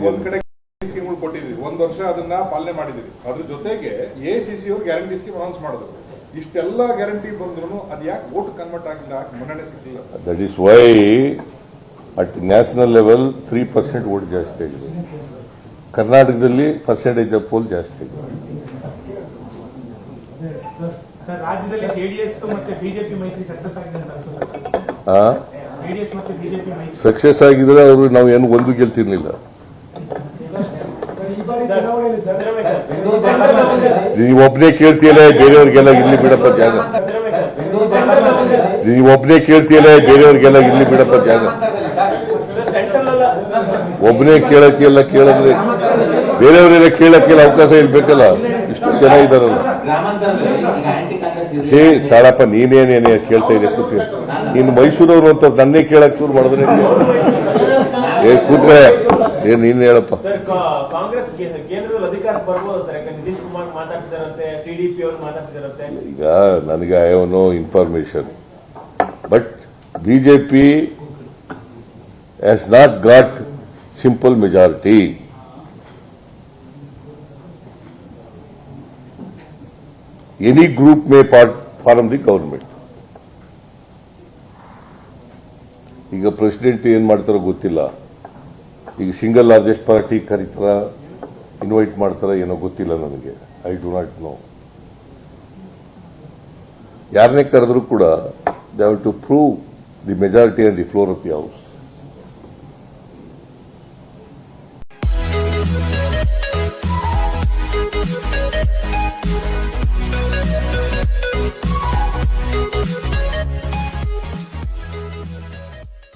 ಒಂದ್ ಕಡೆ ಸ್ಕೀಮ್ಗಳು ಕೊಟ್ಟಿದ್ವಿ, 1 ವರ್ಷ ಅದನ್ನ ಪಾಲನೆ ಮಾಡಿದ್ವಿ. ಅದ್ರ ಜೊತೆಗೆ ಎಐಸಿಸಿ ಅವರು ಗ್ಯಾರಂಟಿ ಸ್ಕೀಮ್ ಅನೌನ್ಸ್ ಮಾಡಿದ್ರು. ಇಷ್ಟೆಲ್ಲ ಗ್ಯಾರಂಟಿ ಬಂದ್ರು ಅದು ಯಾಕೆ ವೋಟ್ ಕನ್ವರ್ಟ್ ಆಗಿಲ್ಲ, ಮನ್ನಣೆ ಸಿಕ್ಕಿಲ್ಲ? That is why at national level 3% vote ಜಾಸ್ತಿ ಆಗಿದೆ. ಕರ್ನಾಟಕದಲ್ಲಿ ಪರ್ಸೆಂಟೇಜ್ ಆಫ್ ಪೋಲ್ ಜಾಸ್ತಿ ಆಗಿದೆ. ರಾಜ್ಯದಲ್ಲಿ ಜೆಡಿಎಸ್ ಮತ್ತು ಬಿಜೆಪಿ ಮೈತ್ರಿ ಸಕ್ಸಸ್ ಆಗಿದೆ ಅಂತ ಅನ್ಸುತ್ತೆ. ಜೆಡಿಎಸ್ ಮತ್ತು ಬಿಜೆಪಿ ಮೈತ್ರಿ ಸಕ್ಸಸ್ ಆಗಿದ್ರೆ ಅವರು ನಾವು ಏನು ಒಂದು ಗೆಲ್ತಿರ್ಲಿಲ್ಲ. ನೀವು ಒಬ್ಬನೇ ಕೇಳ್ತೀಯಲ್ಲ, ಬೇರೆಯವ್ರಿಗೆಲ್ಲ ಇಲ್ಲಿ ಬಿಡಪ್ಪ ಜಾಗ. ನೀವು ಒಬ್ಬನೇ ಕೇಳ್ತೀಯಲ್ಲ, ಬೇರೆಯವ್ರಿಗೆಲ್ಲ ಇಲ್ಲಿ ಬಿಡಪ್ಪ ಜಾಗ. ಒಬ್ಬನೇ ಕೇಳಕ್ಕೆಲ್ಲ ಕೇಳಿದ್ರೆ ಬೇರೆಯವರೆಲ್ಲ ಕೇಳಕ್ಕೆಲ್ಲ ಅವಕಾಶ ಇರ್ಬೇಕಲ್ಲ. ಇಷ್ಟು ಜನ ಇದ್ದಾರಲ್ಲ. ತಾಳಪ್ಪ, ನೀನೇನೇನೇ ಕೇಳ್ತಾ ಇದೆ ಕೂತ್ಕೊಳ್ಳಿ. ನೀನು ಮೈಸೂರವರು ಅಂತ ನನ್ನೇ ಕೇಳಕ್ ಶುರು ಮಾಡಿದ್ರೆ ಕೂತ್ರೆ ನೀನ್ ಹೇಳಪ್ಪ. ಕಾಂಗ್ರೆಸ್ ಕೇಂದ್ರದಲ್ಲಿ ಅಧಿಕಾರಕ್ಕೆ ಬರ್ಬೋದು ಸರ್, ಯಾಕಂದ್ರೆ ನಿತೀಶ್ ಕುಮಾರ್ ಮಾತಾಡ್ತಿದಾರಂತೆ, ಟಿಡಿಪಿ ಅವರು ಮಾತಾಡ್ತಿದಾರಂತೆ. ಈಗ ನನಗೆ I have no information, but BJP has not got simple majority. Any group may form the government. ಈಗ ಪ್ರೆಸಿಡೆಂಟ್ ಏನ್ ಮಾಡ್ತಾರೋ ಗೊತ್ತಿಲ್ಲ. ಈಗ ಸಿಂಗಲ್ ಲಾರ್ಜೆಸ್ಟ್ ಪಾರ್ಟಿ ಕರೀತಾರ, ಇನ್ವೈಟ್ ಮಾಡ್ತಾರ, ಏನೋ ಗೊತ್ತಿಲ್ಲ ನನಗೆ. I do not know. ಯಾರನ್ನೇ ಕರೆದ್ರು ಕೂಡ they have to prove the majority on the floor of the house.